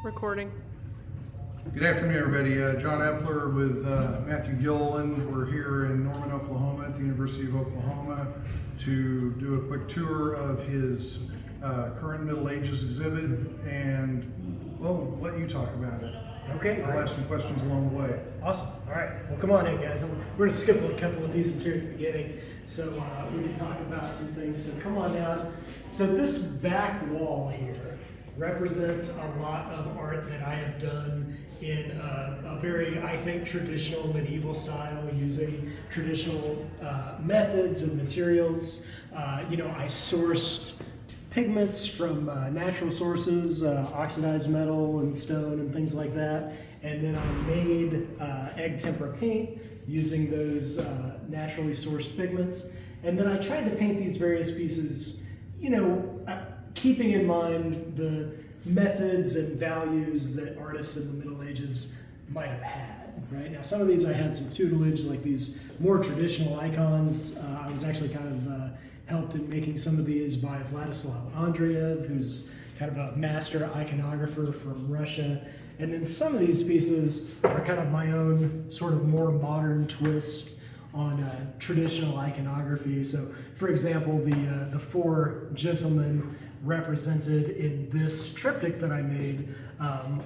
Recording. Good afternoon, everybody. John Epler with Matthew Gilliland. We're here in Norman, Oklahoma at the University of Oklahoma to do a quick tour of his current Middle Ages exhibit, and we'll let you talk about it. Okay. I'll ask some questions along the way. Awesome. All right. Well, come on in, guys. We're going to skip a couple of pieces here at the beginning, so we can talk about some things. So come on down. So this back wall here represents a lot of art that I have done in a very, I think, traditional medieval style, using traditional methods and materials. I sourced pigments from natural sources, oxidized metal and stone and things like that. And then I made egg tempera paint using those naturally sourced pigments. And then I tried to paint these various pieces, keeping in mind the methods and values that artists in the Middle Ages might have had. Right now, some of these I had some tutelage, like these more traditional icons. I was actually kind of helped in making some of these by Vladislav Andreev, who's kind of a master iconographer from Russia. And then some of these pieces are kind of my own sort of more modern twist on traditional iconography. So, for example, the four gentlemen represented in this triptych that I made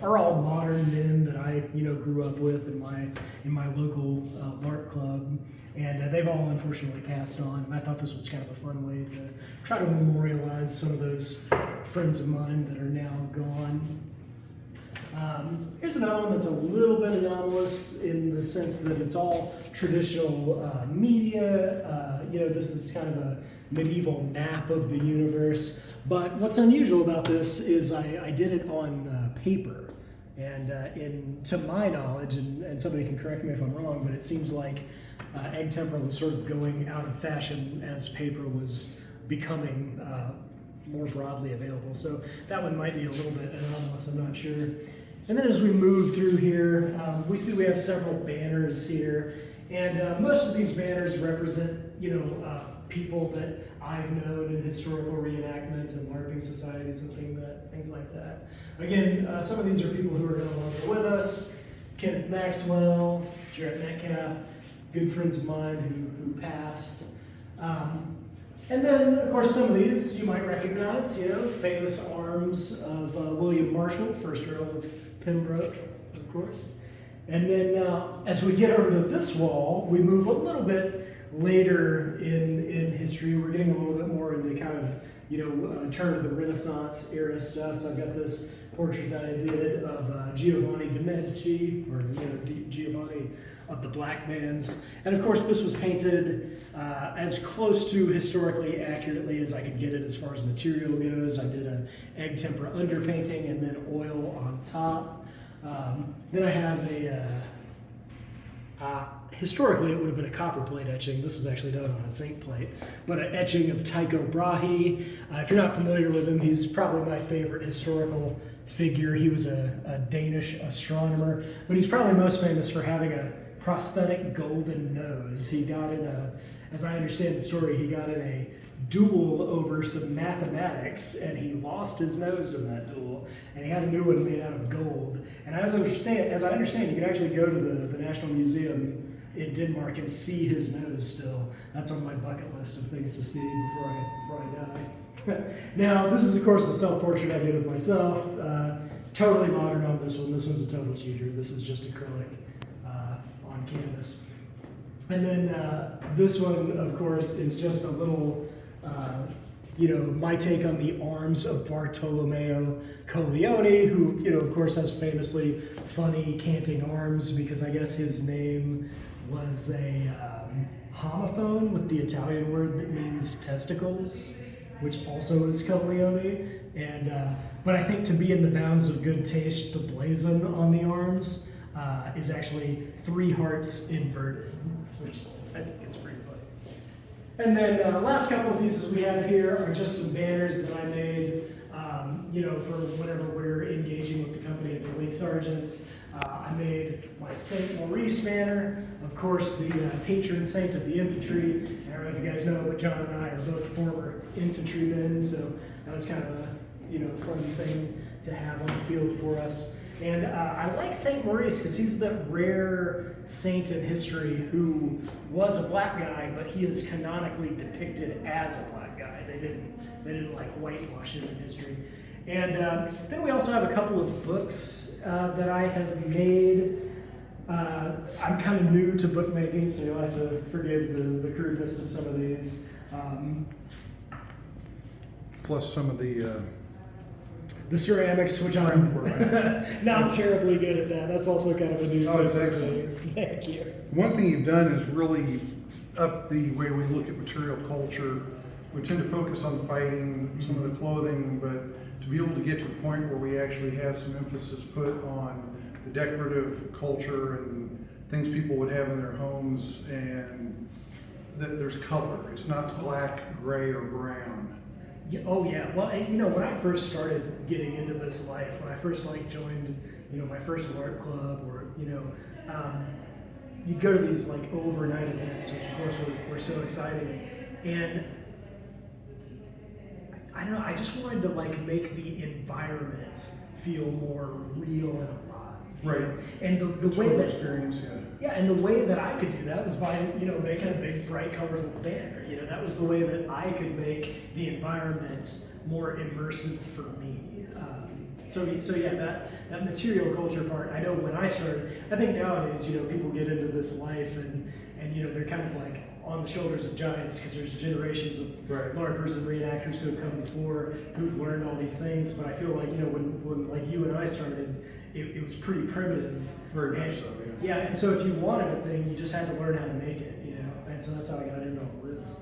are all modern men that I grew up with in my local art club, and they've all unfortunately passed on. And I thought this was kind of a fun way to try to memorialize some of those friends of mine that are now gone. Here's another one that's a little bit anomalous in the sense that it's all traditional media. This is kind of a medieval map of the universe. But what's unusual about this is I did it on paper. And to my knowledge, and somebody can correct me if I'm wrong, but it seems like egg tempera was sort of going out of fashion as paper was becoming more broadly available. So that one might be a little bit anomalous, I'm not sure. And then as we move through here, we see we have several banners here. And most of these banners represent, people that I've known in historical reenactments and LARPing societies and things like that. Again, some of these are people who are no longer with us. Kenneth Maxwell, Jarrett Metcalf, good friends of mine who passed. And then, of course, some of these you might recognize, famous arms of William Marshall, first Earl of Pembroke, of course. And then as we get over to this wall, we move a little bit later in history. We're getting a little bit more into kind of, turn of the Renaissance era stuff. So I've got this portrait that I did of Giovanni de' Medici, or Giovanni of the Black Bands. And of course, this was painted as close to historically accurately as I could get it as far as material goes. I did an egg tempera underpainting and then oil on top. Then I have historically, it would have been a copper plate etching. This was actually done on a zinc plate, but an etching of Tycho Brahe. If you're not familiar with him, he's probably my favorite historical figure. He was a Danish astronomer, but he's probably most famous for having a prosthetic golden nose. He got in as I understand the story, he got in a duel over some mathematics, and he lost his nose in that duel, and he had a new one made out of gold. And as I understand, you can actually go to the National Museum in Denmark and see his nose still. That's on my bucket list of things to see before I die. Now, this is, of course, a self-portrait I did of myself. Totally modern on this one. This one's a total cheater. This is just acrylic on canvas. And then this one, of course, is just a little, my take on the arms of Bartolomeo Colleone, who, of course, has famously funny canting arms because I guess his name was a homophone with the Italian word that means testicles, which also is Colleone. And but I think to be in the bounds of good taste, the blazon on the arms is actually 3 hearts inverted, which I think is pretty funny. And then last couple of pieces we have here are just some banners that I made, for whenever we're engaging with the company at the Link Sergeants. I made my St. Maurice banner, of course, the patron saint of the infantry. I don't know if you guys know, but John and I are both former infantrymen, so that was kind of fun thing to have on the field for us. And I like St. Maurice because he's the rare saint in history who was a black guy, but he is canonically depicted as a black guy. They didn't like whitewash him in history. And then we also have a couple of books that I have made. I'm kind of new to bookmaking, so you'll have to forgive the crudeness of some of these. Plus some of the ceramics, which I'm not terribly good at that. That's also kind of a new Oh, it's thing for excellent. me. Thank you. One thing you've done is really up the way we look at material culture. We tend to focus on fighting, some of the clothing, but to be able to get to a point where we actually have some emphasis put on the decorative culture and things people would have in their homes, and that there's color. It's not black, gray, or brown. Yeah, oh yeah. Well, when I first started getting into this life, when I first joined, my first art club, or you'd go to these overnight events, which of course were so exciting, and I don't know. I just wanted to make the environment feel more real and alive. Right. And the way that experience, yeah, and the way that I could do that was by making a big, bright, colorful banner. That was the way that I could make the environment more immersive for me. So yeah, that material culture part. I know when I started, I think nowadays people get into this life and they're kind of on the shoulders of giants because there's generations of LARPers and reenactors who have come before who've learned all these things. But I feel when you and I started, it was pretty primitive. Very much so, yeah. Yeah, and so if you wanted a thing, you just had to learn how to make it, and so that's how I got into all this.